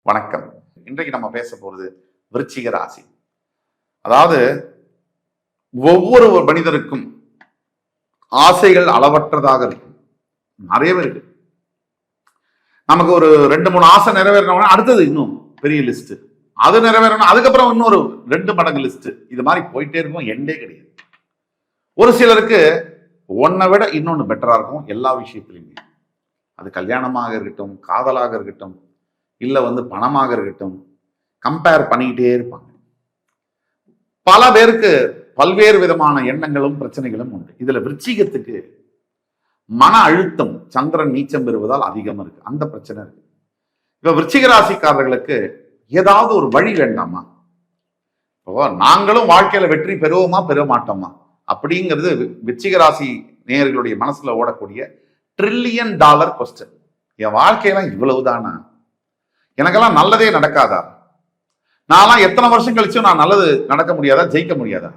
வணக்கம். இன்றைக்கு நம்ம பேச போறது விருச்சிக ராசி. அதாவது ஒவ்வொரு மனிதருக்கும் ஆசைகள் அளவற்றதாக இருக்கும். நிறையவே இருக்கு. நமக்கு ஒரு 2-3 ஆசை நிறைவேறணும், அடுத்தது இன்னும் பெரிய லிஸ்ட், அது நிறைவேறணும், அதுக்கப்புறம் இன்னொரு 2 மடங்கு லிஸ்ட். இது மாதிரி போயிட்டே இருக்கும், எண்டே கிடையாது. ஒரு சிலருக்கு ஒன்னை விட இன்னொன்னு பெட்டரா இருக்கும் எல்லா விஷயத்திலுமே. அது கல்யாணமாக இருக்கட்டும், காதலாக இருக்கட்டும், இல்ல பணமாக இருக்கட்டும், கம்பேர் பண்ணிக்கிட்டே இருப்பாங்க. பல பேருக்கு பல்வேறு விதமான எண்ணங்களும் பிரச்சனைகளும் உண்டு. இதுல விருச்சிகத்துக்கு மன அழுத்தம் சந்திரன் நீச்சம் பெறுவதால் அதிகமா இருக்கு. அந்த பிரச்சனை இருக்கு. இப்ப விருச்சிக ராசிக்காரர்களுக்கு ஏதாவது ஒரு வழி வேண்டாமா? இப்போ நாங்களும் வாழ்க்கையில வெற்றி பெறுவோமா பெற மாட்டோமா அப்படிங்கிறது விருச்சிக ராசி நேயர்களுடைய மனசுல ஓடக்கூடிய $1 trillion கொஸ்டின். என் வாழ்க்கையெல்லாம் இவ்வளவுதானா? எனக்கெல்லாம் நல்லதே நடக்காதா? நான்லாம் எத்தனை வருஷம் கழிச்சும் நான் நல்லது நடக்க முடியாதா, ஜெயிக்க முடியாதா?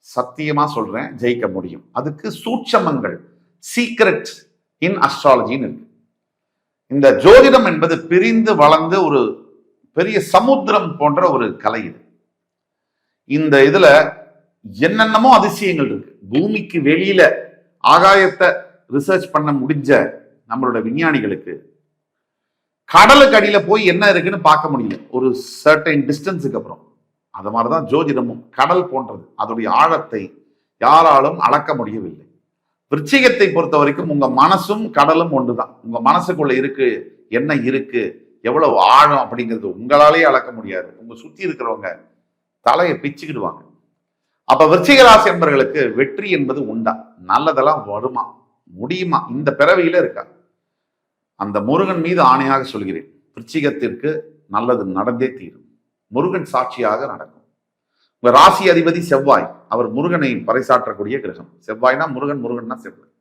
சத்தியமா சொல்றேன், ஜெயிக்க முடியும். அதுக்கு சூட்சமங்கள், சீக்ரெட் இன் அஸ்ட்ராலஜின்னு இருக்கு. இந்த ஜோதிடம் என்பது பிரிந்து வளர்ந்து ஒரு பெரிய சமுத்திரம் போன்ற ஒரு கலை. இது இந்த இதுல என்னென்னமோ அதிசயங்கள் இருக்கு. பூமிக்கு வெளியில ஆகாயத்தை ரிசர்ச் பண்ண முடிஞ்ச நம்மளோட விஞ்ஞானிகளுக்கு கடலுக்கு அடியில போய் என்ன இருக்குன்னு பார்க்க முடியல ஒரு சர்டைன் டிஸ்டன்ஸுக்கு அப்புறம். அது மாதிரிதான் ஜோதிடமும் கடல் போன்றது. அதோடைய ஆழத்தை யாராலும் அளக்க முடியவில்லை. விருச்சிகத்தை பொறுத்த வரைக்கும் உங்க மனசும் கடலும் ஒன்றுதான். உங்க மனசுக்குள்ள இருக்கு என்ன இருக்கு, எவ்வளவு ஆழம் அப்படிங்கிறது உங்களாலேயே அளக்க முடியாது. உங்க சுத்தி இருக்கிறவங்க தலையை பிச்சுக்கிடுவாங்க. அப்ப விருச்சிக ராசி என்பவர்களுக்கு வெற்றி என்பது உண்டா? நல்லதெல்லாம் வருமா, முடியுமா? இந்த பிறவியில இருக்கா? அந்த முருகன் மீது ஆணையாக சொல்கிறேன், விருச்சிகத்திற்கு நல்லது நடந்தே தீரும். முருகன் சாட்சியாக நடக்கும். உங்க ராசி அதிபதி செவ்வாய், அவர் முருகனை பறைசாற்றக்கூடிய கிரகம். செவ்வாய்னா முருகன், முருகன்னா செவ்வாய்.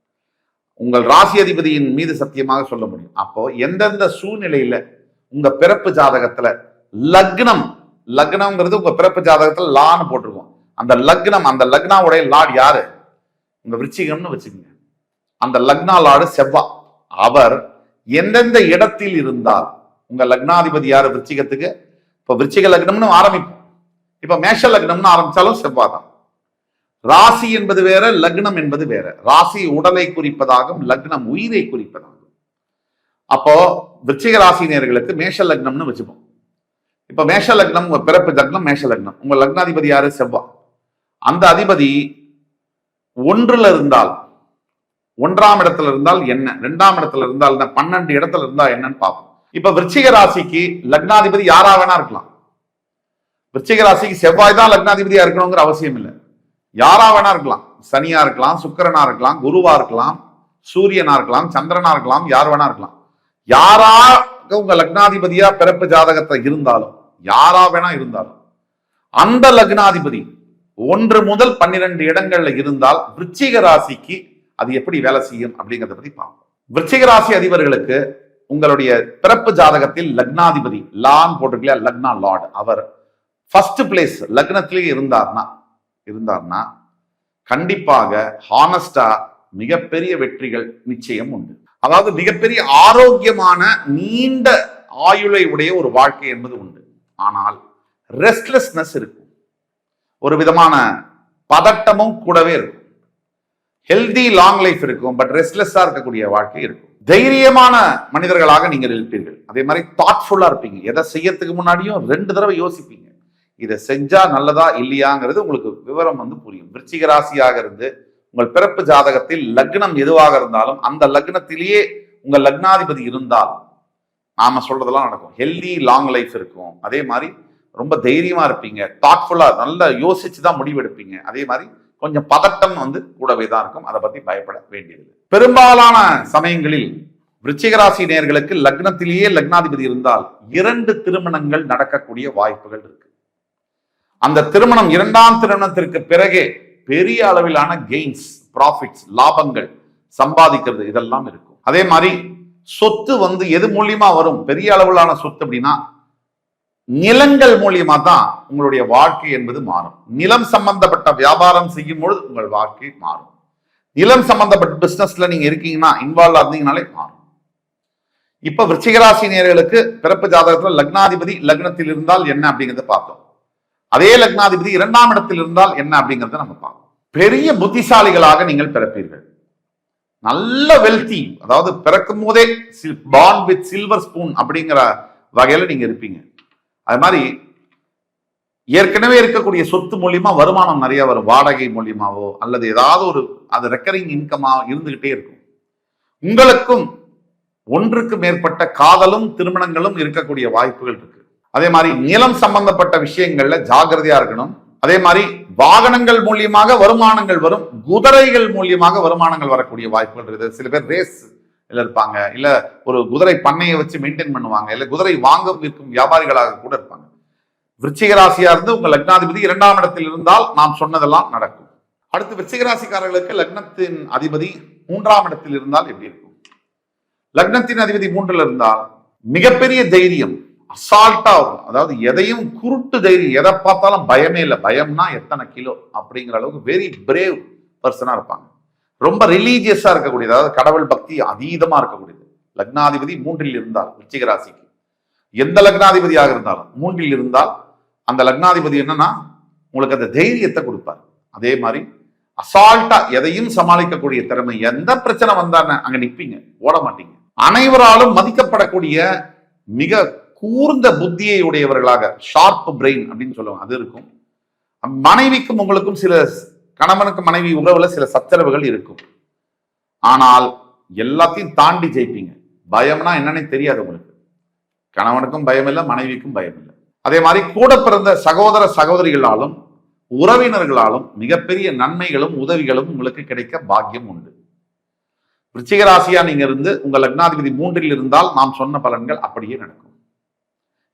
உங்கள் ராசி அதிபதியின் மீது சத்தியமாக சொல்ல முடியும். அப்போ எந்தெந்த சூழ்நிலையில உங்க பிறப்பு ஜாதகத்துல லக்னம்ங்கிறது உங்க பிறப்பு ஜாதகத்துல லான்னு போட்டிருக்கோம். அந்த லக்னாவுடைய லார்ட் யாரு? உங்க விருச்சிகம்னு வச்சுக்கோங்க. அந்த லக்னா லார்டு செவ்வாய். அவர் எந்தெந்த இடத்தில் இருந்தால், உங்க லக்னாதிபதி யாரு விருச்சிகத்துக்கு? இப்ப விருச்சிக லக்னம்னு ஆரம்பிப்போம். இப்ப மேஷ லக்னம்னு ஆரம்பிச்சாலும் செவ்வாய் தான். ராசி என்பது வேற, லக்னம் என்பது வேற. ராசி உடலை குறிப்பதாகும், லக்னம் உயிரை குறிப்பதாகும். அப்போ விருச்சிக ராசினியர்களுக்கு மேஷ லக்னம்னு வச்சுப்போம். இப்ப மேஷ லக்னம் உங்க பிறப்பு லக்னம், மேஷ லக்னம். உங்க லக்னாதிபதி யாரு? செவ்வாய். அந்த அதிபதி 1ல் இருந்தால், 1ஆம் இடத்துல இருந்தால் என்ன, 2ஆம் இடத்துல இருந்தால் என்ன, 12 இடத்துல இருந்தா என்னன்னு பார்ப்போம். இப்ப விருச்சிக ராசிக்கு லக்னாதிபதி யாரா வேணா இருக்கலாம். விருச்சிக ராசிக்கு செவ்வாய் தான் லக்னாதிபதியா இருக்கணுங்கிற அவசியம் இல்லை. யாரா வேணா இருக்கலாம். சனியா இருக்கலாம், சுக்கிரனா இருக்கலாம், குருவா இருக்கலாம், சூரியனா இருக்கலாம், சந்திரனா இருக்கலாம், யார் வேணா இருக்கலாம். யாராக உங்க லக்னாதிபதியா பிறப்பு ஜாதகத்தை இருந்தாலும், யாரா வேணா இருந்தாலும், அந்த லக்னாதிபதி 1 முதல் 12 இடங்கள்ல இருந்தால் விருச்சிக ராசிக்கு அது எப்படி வேலை செய்யும் அப்படிங்கிறத பத்தி பார்ப்போம். விருச்சிக ராசி அதிபர்களுக்கு உங்களுடைய பிறப்பு ஜாதகத்தில் லக்னாதிபதி லான் போட்டிருக்கலையா, லக்னா லார்ட், அவர் ஃபர்ஸ்ட் பிளேஸ் லக்னத்திலேயே இருந்தார்னா கண்டிப்பாக ஹானஸ்டா மிகப்பெரிய வெற்றிகள் நிச்சயம் உண்டு. அதாவது மிகப்பெரிய ஆரோக்கியமான நீண்ட ஆயுளை உடைய ஒரு வாழ்க்கை என்பது உண்டு. ஆனால் ரெஸ்ட்லெஸ்னஸ் இருக்கும், ஒரு விதமான பதட்டமும் கூடவே இருக்கும். ஹெல்தி லாங் லைஃப் இருக்கும், பட் ரெஸ்ட்லெஸ்ஸா இருக்கக்கூடிய வாழ்க்கை இருக்கும். தைரியமான மனிதர்களாக நீங்கள் இருப்பீர்கள். அதே மாதிரி தாட்ஃபுல்லா இருப்பீங்க. எதை செய்யறதுக்கு முன்னாடியும் 2 தடவை யோசிப்பீங்க. இதை செஞ்சா நல்லதா இல்லையாங்கிறது உங்களுக்கு விவரம் புரியும். விருச்சிக ராசியாக இருந்து உங்கள் பிறப்பு ஜாதகத்தில் லக்னம் எதுவாக இருந்தாலும் அந்த லக்னத்திலேயே உங்கள் லக்னாதிபதி இருந்தால் நாம சொல்றதெல்லாம் நடக்கும். ஹெல்தி லாங் லைஃப் இருக்கும். அதே மாதிரி ரொம்ப தைரியமா இருப்பீங்க. தாட்ஃபுல்லா நல்லா யோசிச்சுதான் முடிவெடுப்பீங்க. அதே மாதிரி கொஞ்சம் பதட்டம் கூடவே தான் இருக்கும். அதை பத்தி பயப்பட வேண்டியதில்லை. பெரும்பாலான சமயங்களில் விருச்சிக ராசி நேயர்களுக்கு லக்னத்திலேயே லக்னாதிபதி இருந்தால் 2 திருமணங்கள் நடக்கக்கூடிய வாய்ப்புகள் இருக்கு. அந்த திருமணம் 2ஆம் திருமணத்திற்கு பிறகே பெரிய அளவிலான கெயின்ஸ், ப்ராஃபிட்ஸ், லாபங்கள் சம்பாதிக்கிறது இதெல்லாம் இருக்கும். அதே மாதிரி சொத்து எது மூலியமா வரும்? பெரிய அளவிலான சொத்து அப்படின்னா நிலங்கள் மூலியமா தான் உங்களுடைய வாழ்க்கை என்பது மாறும். நிலம் சம்பந்தப்பட்ட வியாபாரம் செய்யும் பொழுது உங்கள் வாழ்க்கை மாறும். நிலம் சம்பந்தப்பட்ட பிசினஸ்ல நீங்க இருக்கீங்கன்னா, இன்வால்வ் ஆனீங்கனாலே மாறும். இப்ப விருச்சிகராசி நேயர்களுக்கு பிறப்பு ஜாதகத்துல லக்னாதிபதி லக்னத்தில் இருந்தால் என்ன அப்படிங்கறத பார்த்தோம். அதே லக்னாதிபதி 2ஆம் இடத்தில் இருந்தால் என்ன அப்படிங்கறத நம்ம பார்ப்போம். பெரிய புத்திசாலிகளாக நீங்கள் பிறப்பீர்கள். நல்ல வெல்தி, அதாவது பிறக்கும் போதே பார்ன் வித் சில்வர் ஸ்பூன் அப்படிங்கிற வகையில நீங்க இருப்பீங்க. அது மாதிரி ஏற்கனவே இருக்கக்கூடிய சொத்து மூலியமா வருமானம் நிறைய வரும். வாடகை மூலியமாவோ அல்லது ஏதாவது ஒரு அது ரெக்கரிங் இன்கமா இருந்துகிட்டே இருக்கும். உங்களுக்கும் ஒன்றுக்கு மேற்பட்ட காதலும் திருமணங்களும் இருக்கக்கூடிய வாய்ப்புகள் இருக்கு. அதே மாதிரி நிலம் சம்பந்தப்பட்ட விஷயங்கள்ல ஜாகிரதையா இருக்கணும். அதே மாதிரி வாகனங்கள் மூலியமாக வருமானங்கள் வரும். குதிரைகள் மூலியமாக வருமானங்கள் வரக்கூடிய வாய்ப்புகள் இருக்குது. சில பேர் ரேஸ் இருப்பாங்க, இல்ல ஒரு குதிரை பண்ணையை வச்சு மெயின்டைன் பண்ணுவாங்க, இல்ல குதிரை வாங்க விற்கும் வியாபாரிகளாக கூட இருப்பாங்க. விருச்சிக ராசியா இருந்து உங்க லக்னாதிபதி 2ஆம் இடத்தில் இருந்தால் நாம் சொன்னதெல்லாம் நடக்கும். அடுத்து விருச்சிக ராசிக்காரர்களுக்கு லக்னத்தின் அதிபதி 3ஆம் இடத்தில் இருந்தால் எப்படி இருக்கும்? லக்னத்தின் அதிபதி 3ல் இருந்தால் மிகப்பெரிய தைரியம், அசால்ட்டா வரும். அதாவது எதையும் குருட்டு தைரியம், எதை பார்த்தாலும் பயமே இல்லை. பயம்னா எத்தனை கிலோ அப்படிங்கிற அளவுக்கு வெரி பிரேவ் பர்சனா இருப்பாங்க. ரொம்ப ரிலீஜியஸா இருக்கக்கூடியது, அதாவது கடவுள் பக்தி அதீதமா இருக்கக்கூடியது. லக்னாதிபதி 3ல் இருந்தால் விருச்சிக ராசிக்கு, எந்த லக்னாதிபதியாக இருந்தாலும் 3ல் இருந்தால் அந்த லக்னாதிபதி என்னன்னா உங்களுக்கு அந்த தைரியத்தை கொடுப்பார். அதே மாதிரி அசால்ட்டா எதையும் சமாளிக்கக்கூடிய திறமை. எந்த பிரச்சனை வந்தான்னு அங்க நிற்பீங்க, ஓட மாட்டீங்க. அனைவராலும் மதிக்கப்படக்கூடிய மிக கூர்ந்த புத்தியை உடையவர்களாக, ஷார்ப் பிரெயின் அப்படின்னு சொல்லுவாங்க, அது இருக்கும். மனைவிக்கும் உங்களுக்கும் சில கணவனுக்கு மனைவி உறவுல சில சச்சரவுகள் இருக்கும். ஆனால் எல்லாத்தையும் தாண்டி ஜெயிப்பீங்க. பயம்னா என்னன்னு தெரியாது உங்களுக்கு. கணவனுக்கும் பயம் இல்லை, மனைவிக்கும் பயம் இல்லை. அதே மாதிரி கூட பிறந்த சகோதர சகோதரிகளாலும் உறவினர்களாலும் மிகப்பெரிய நன்மைகளும் உதவிகளும் உங்களுக்கு கிடைக்க பாக்கியம் உண்டு. விருச்சிக ராசியா நீங்க இருந்து உங்க லக்னாதிபதி 3ல் இருந்தால் நாம் சொன்ன பலன்கள் அப்படியே நடக்கும்.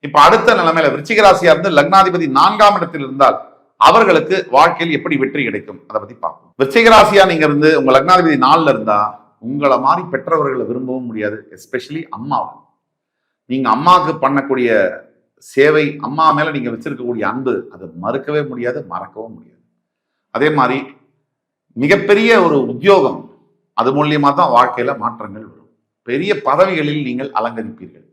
இப்ப அடுத்த நிலைமையில விருச்சிக ராசியா இருந்து லக்னாதிபதி 4ஆம் இடத்தில் இருந்தால் அவர்களுக்கு வாழ்க்கையில் எப்படி வெற்றி கிடைக்கும் அதை பத்தி பார்ப்போம். விருச்சிக ராசியா நீங்க இருந்து உங்க லக்னாதிபதி 4ல் இருந்தா உங்களை மாதிரி பெற்றவர்களை விரும்பவும் முடியாது. எஸ்பெஷலி அம்மாவை. நீங்க அம்மாவுக்கு பண்ணக்கூடிய சேவை, அம்மா மேல நீங்க வச்சிருக்கக்கூடிய அன்பு, அதை மறுக்கவே முடியாது, மறக்கவும் முடியாது. அதே மாதிரி மிகப்பெரிய ஒரு உத்தியோகம், அது மூலியமா தான் வாழ்க்கையில மாற்றங்கள் வரும். பெரிய பதவிகளில் நீங்கள் அலங்கரிப்பீர்கள்.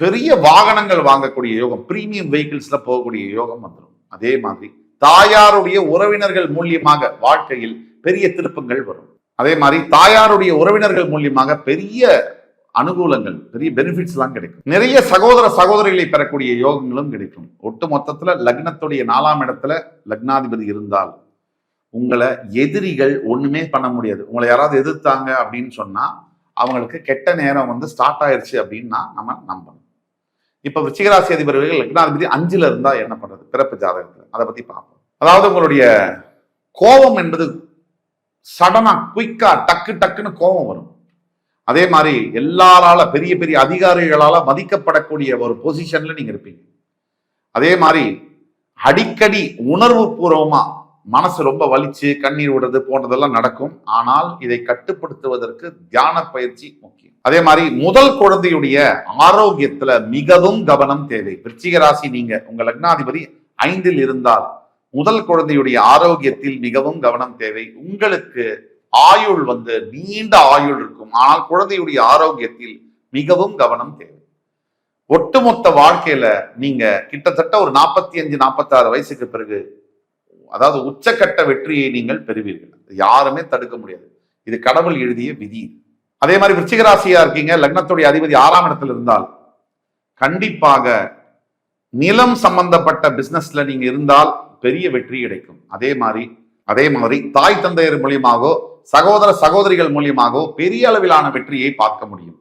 பெரிய வாகனங்கள் வாங்கக்கூடிய யோகம், பிரீமியம் வெஹிக்கிள்ஸ்ல போகக்கூடிய யோகம் வந்துடும். அதே மாதிரி தாயாருடைய உறவினர்கள் மூலியமாக வாழ்க்கையில் பெரிய திருப்பங்கள் வரும். அதே மாதிரி தாயாருடைய உறவினர்கள் மூலியமாக பெரிய அனுகூலங்கள், பெரிய பெனிஃபிட்ஸ் எல்லாம் கிடைக்கும். நிறைய சகோதர சகோதரிகளை பெறக்கூடிய யோகங்களும் கிடைக்கும். ஒட்டு மொத்தத்துல லக்னத்துடைய 4ஆம் இடத்துல லக்னாதிபதி இருந்தால் உங்களை எதிரிகள் ஒண்ணுமே பண்ண முடியாது. உங்களை யாராவது எதிர்த்தாங்க அப்படின்னு சொன்னா அவங்களுக்கு கெட்ட நேரம் ஸ்டார்ட் ஆயிடுச்சு அப்படின்னா நம்ம நம்பணும். இப்ப விருச்சிகராசி அதிபர்கள் லக்னாதிபதி 5ல் இருந்தா என்ன பண்றது பிறப்பு ஜாதகத்துல, அதை பத்தி பார்ப்போம். அதாவது உங்களுடைய கோபம் என்பது சடனா குயிக்கா டக்கு டக்குன்னு கோபம் வரும். அதே மாதிரி எல்லாரால பெரிய பெரிய அதிகாரிகளால மதிக்கப்படக்கூடிய ஒரு பொசிஷன்ல நீங்க இருப்பீங்க. அதே மாதிரி அடிக்கடி உணர்வு பூர்வமா மனசு ரொம்ப வலிச்சு கண்ணீர் விடுறது போன்றதெல்லாம் நடக்கும். ஆனால் இதை கட்டுப்படுத்துவதற்கு தியான பயிற்சி முக்கியம். அதே மாதிரி முதல் குழந்தையுடைய ஆரோக்கியத்துல மிகவும் கவனம் தேவை. விருச்சிக ராசி நீங்க உங்க லக்னாதிபதி 5ல் இருந்தால் முதல் குழந்தையுடைய ஆரோக்கியத்தில் மிகவும் கவனம் தேவை. உங்களுக்கு ஆயுள் நீண்ட ஆயுள் இருக்கும், ஆனால் குழந்தையுடைய ஆரோக்கியத்தில் மிகவும் கவனம் தேவை. ஒட்டுமொத்த வாழ்க்கையில நீங்க கிட்டத்தட்ட ஒரு 45-46 வயசுக்கு பிறகு, அதாவது உச்சக்கட்ட வெற்றியை நீங்கள் பெறுவீர்கள். யாருமே தடுக்க முடியாது. இது கடவுள் எழுதிய விதி. அதே மாதிரி விருச்சிக ராசியா இருக்கீங்க, லக்னத்துடைய அதிபதி 6ஆம் இடத்தில் இருந்தால் கண்டிப்பாக நிலம் சம்பந்தப்பட்ட பிசினஸ்ல நீங்க இருந்தால் பெரிய வெற்றி கிடைக்கும். அதே மாதிரி தாய் தந்தையர் மூலியமாகவோ சகோதர சகோதரிகள் மூலியமாகவோ பெரிய அளவிலான வெற்றியை பார்க்க முடியும்.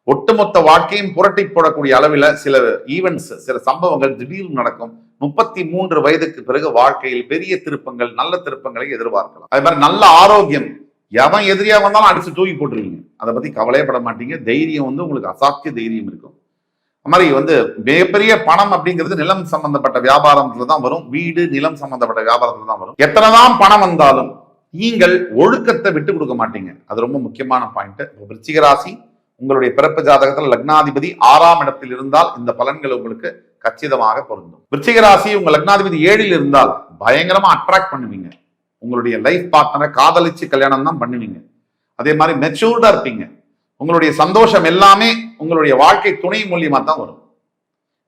ஒட்டுமொத்த வாழ்க்கையும் புரட்டி போடக்கூடிய அளவில் சில ஈவெண்ட்ஸ், சில சம்பவங்கள் திடீர்னு நடக்கும். 33 வயதுக்கு பிறகு வாழ்க்கையில் பெரிய திருப்பங்கள், நல்ல திருப்பங்களை எதிர்பார்க்கலாம். அதே மாதிரி நல்ல ஆரோக்கியம், எவன் எதிரியா வந்தாலும் அடிச்சு தூக்கி போட்டுருவீங்க. அதை பத்தி கவலையப்பட மாட்டீங்க. தைரியம் உங்களுக்கு அசாத்திய தைரியம் இருக்கும். அது மாதிரி மிகப்பெரிய பணம் அப்படிங்கிறது நிலம் சம்பந்தப்பட்ட வியாபாரத்துல தான் வரும். வீடு நிலம் சம்பந்தப்பட்ட வியாபாரத்துல தான் வரும். எத்தனைதான் பணம் வந்தாலும் நீங்கள் ஒழுக்கத்தை விட்டு கொடுக்க மாட்டீங்க. அது ரொம்ப முக்கியமான பாயிண்ட். விருச்சிக ராசி உங்களுடைய பிறப்பு ஜாதகத்தில் லக்னாதிபதி 6ஆம் இடத்தில் இருந்தால் இந்த பலன்கள் உங்களுக்கு கச்சிதமாக பொருந்தும். விருச்சிக ராசி உங்க லக்னாதிபதி 7ல் இருந்தால் பயங்கரமா அட்ராக்ட் பண்ணுவீங்க. உங்களுடைய லைஃப் பார்ட்னரை காதலிச்சு கல்யாணம் தான் பண்ணுவீங்க. அதே மாதிரி மெச்சூர்டா இருப்பீங்க. உங்களுடைய சந்தோஷம் எல்லாமே உங்களுடைய வாழ்க்கை துணை மூலியமா தான் வரும்.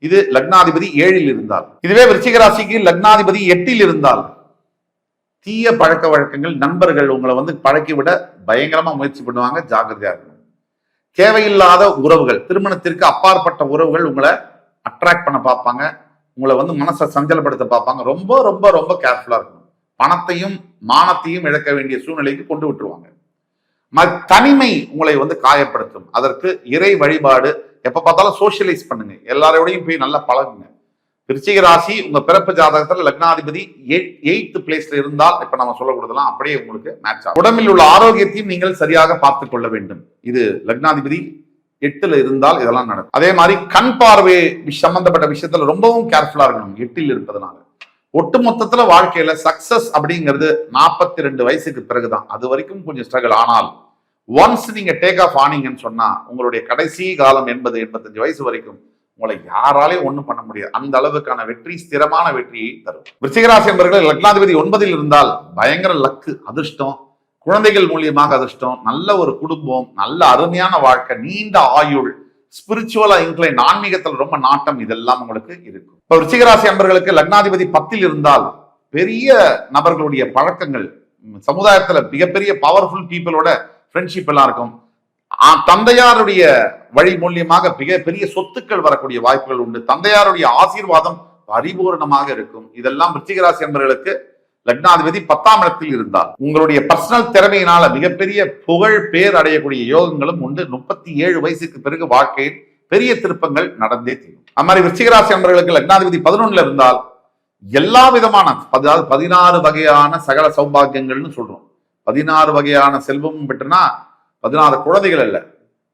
இது லக்னாதிபதி 7ல் இருந்தால். இதுவே விருச்சிக ராசிக்கு லக்னாதிபதி 8ல் இருந்தால் தீய பழக்க வழக்கங்கள், நண்பர்கள் உங்களை பழக்கி விட பயங்கரமா முயற்சி பண்ணுவாங்க. ஜாக்கிரதையா இருக்கணும். தேவையில்லாத உறவுகள், திருமணத்திற்கு அப்பாற்பட்ட உறவுகள் உங்களை அட்ராக்ட் பண்ண பார்ப்பாங்க. உங்களை மனசை சஞ்சலப்படுத்த பார்ப்பாங்க. ரொம்ப ரொம்ப ரொம்ப கேர்ஃபுல்லா இருக்கணும். பணத்தையும் மானத்தையும் இழக்க வேண்டிய சூழ்நிலைக்கு கொண்டு விட்டுருவாங்க. தனிமை உங்களை காயப்படுத்தும். அதற்கு இறை வழிபாடு, எப்ப பார்த்தாலும் சோசியலைஸ் பண்ணுங்க, எல்லாரோடையும் போய் நல்லா பழகுங்க. விருச்சிக ராசி உங்க பிறப்பு ஜாதகத்துல லக்னாதிபதி 8th பிளேஸ்ல இருந்தால், இப்ப நம்ம சொல்லக்கூடியதெல்லாம் அப்படியே உங்களுக்கு மேட்ச் ஆகும். உடம்பில் உள்ள ஆரோக்கியத்தையும் நீங்கள் சரியாக பார்த்துக் கொள்ள வேண்டும். இது லக்னாதிபதி 8ல் இருந்தால் இதெல்லாம் நடக்கும். அதே மாதிரி கண் பார்வை சம்பந்தப்பட்ட விஷயத்துல ரொம்பவும் கேர்ஃபுல்லா இருக்கணும் 8ல் இருப்பதனால. ஒட்டு மொத்தத்துல வாழ்க்கையில சக்சஸ் அப்படிங்கிறது 42 வயசுக்கு பிறகுதான். அது வரைக்கும் கொஞ்சம் ஸ்ட்ரகிள். ஆனால் ஒன்ஸ் நீங்க டேக் ஆஃப் ஆனீங்கன்னு சொன்னா உங்களுடைய கடைசி காலம் 80-85 வயசு வரைக்கும் உங்களை யாராலையும் ஒண்ணும் பண்ண முடியாது. அந்த அளவுக்கான வெற்றி, ஸ்திரமான வெற்றியை தரும். விருச்சிகராசி என்பவர்கள் லக்னாதிபதி 9ல் இருந்தால் பயங்கர லக்கு, அதிர்ஷ்டம், குழந்தைகள் மூலியமாக அதிர்ஷ்டம், நல்ல ஒரு குடும்பம், நல்ல அருமையான வாழ்க்கை, நீண்ட ஆயுள், ஸ்பிரிச்சுவலா இன்க்ளைன், ஆன்மீகத்தில் ரொம்ப நாட்டம், இதெல்லாம் உங்களுக்கு இருக்கும். இப்ப விருச்சிகராசி அன்பர்களுக்கு லக்னாதிபதி 10ல் இருந்தால் பெரிய நபர்களுடைய பழக்கங்கள், சமுதாயத்துல மிகப்பெரிய பவர்ஃபுல் பீப்புளோட ஃப்ரெண்ட்ஷிப் எல்லாம் இருக்கும். தந்தையாருடைய வழி மூலியமாக பெரிய சொத்துக்கள் வரக்கூடிய வாய்ப்புகள் உண்டு. தந்தையாருடைய ஆசீர்வாதம் பரிபூர்ணமாக இருக்கும். இதெல்லாம் விருச்சிகராசி அன்பர்களுக்கு லக்னாதிபதி 10ஆம் இடத்தில் இருந்தால் உங்களுடைய பர்சனல் திறமையினால மிகப்பெரிய புகழ் பேர் அடையக்கூடிய யோகங்களும் உண்டு. 37 வயசுக்கு பிறகு வாழ்க்கையில் பெரிய திருப்பங்கள் நடந்தே தீரும். அது மாதிரி விருச்சிகராசி அன்பர்களுக்கு லக்னாதிபதி 11ல் இருந்தால் எல்லா விதமான 16 வகையான சகல சௌபாகியங்கள்னு சொல்றோம். 16 வகையான செல்வமும் பெற்றுனா 16 குழந்தைகள் அல்ல.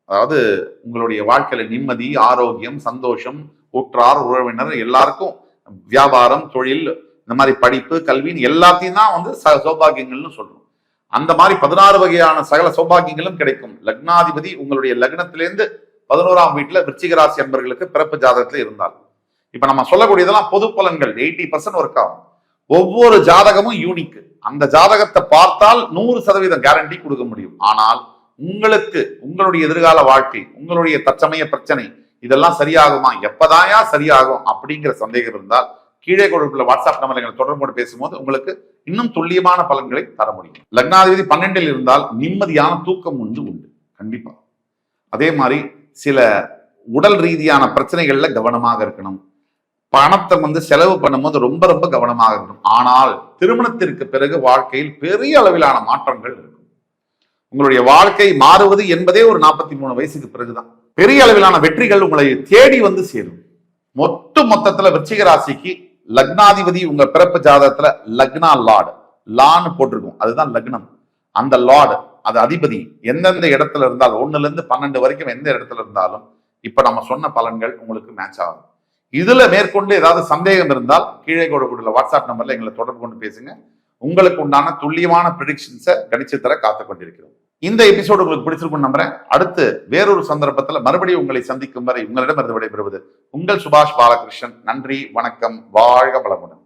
அதாவது உங்களுடைய வாழ்க்கையில நிம்மதி, ஆரோக்கியம், சந்தோஷம், உற்றார் உறவினர் எல்லாருக்கும் வியாபாரம், தொழில், இந்த மாதிரி படிப்பு, கல்வின்னு எல்லாத்தையும் தான் சௌபாகியங்கள்னு சொல்றோம். அந்த மாதிரி 16 வகையான சகல சௌபாகியங்களும் கிடைக்கும். லக்னாதிபதி உங்களுடைய லக்னத்திலேருந்து 11ஆம் வீட்டுல விருச்சிகராசி அன்பர்களுக்கு பிறப்பு ஜாதகத்துல இருந்தால், இப்ப நம்ம சொல்லக்கூடியதெல்லாம் பொது பலன்கள் 80% ஒர்க் ஆகும். ஒவ்வொரு ஜாதகமும் யூனிக். அந்த ஜாதகத்தை பார்த்தால் 100% கேரண்டி கொடுக்க முடியும். ஆனால் உங்களுக்கு உங்களுடைய எதிர்கால வாழ்க்கை, உங்களுடைய தற்சமய பிரச்சனை இதெல்லாம் சரியாகுமா, எப்பதாயா சரியாகும் அப்படிங்கிற சந்தேகம் இருந்தால் கீழே கொடுக்குள்ள வாட்ஸ்அப் நம்பர் எங்களை தொடர்பு கொண்டு பேசும்போது உங்களுக்கு இன்னும் துல்லியமான பலன்களை தர முடியும். லக்னாதிபதி 12ல் இருந்தால் நிம்மதியான தூக்கம் உண்டு கண்டிப்பா. அதே மாதிரி சில உடல் ரீதியான பிரச்சனைகள்ல கவனமாக இருக்கணும். பணத்தை செலவு பண்ணும்போது ரொம்ப ரொம்ப கவனமாக இருக்கணும். ஆனால் திருமணத்திற்கு பிறகு வாழ்க்கையில் பெரிய அளவிலான மாற்றங்கள் இருக்கும். உங்களுடைய வாழ்க்கை மாறுவது என்பதே ஒரு 43 வயசுக்கு பிறகுதான். பெரிய அளவிலான வெற்றிகள் உங்களை தேடி சேரும். மொத்தத்துல விருச்சிக ராசிக்கு லக்னாதிபதி உங்க பிறப்பு ஜாதகத்துல லக்னா லான்னு போட்டிருக்கும். அதுதான் லக்னம். அந்த லார்டு, அது அதிபதி எந்தெந்த இடத்துல இருந்தால் 1ல இருந்து 12 வரைக்கும் எந்த இடத்துல இருந்தாலும் இப்ப நம்ம சொன்ன பலன்கள் உங்களுக்கு மேட்ச் ஆகும். இதுல மேற்கொண்டு ஏதாவது சந்தேகம் இருந்தால் கீழே கொடுக்கக்கூடிய வாட்ஸ்அப் நம்பர்ல எங்களை தொடர்பு கொண்டு பேசுங்க. உங்களுக்கு உண்டான துல்லியமான ப்ரெடிக்ஷன்ஸை கணிச்சு தர காத்துக் கொண்டிருக்கிறோம். இந்த எபிசோடு உங்களுக்கு பிடிச்சிருக்கும் நம்புறேன். அடுத்து வேறொரு சந்தர்ப்பத்தில் மறுபடியும் உங்களை சந்திக்கும் வரை உங்களிடமிருந்து விடைபெறுவது உங்கள் சுபாஷ் பாலகிருஷ்ணன். நன்றி, வணக்கம், வாழ்க வளமுடன்.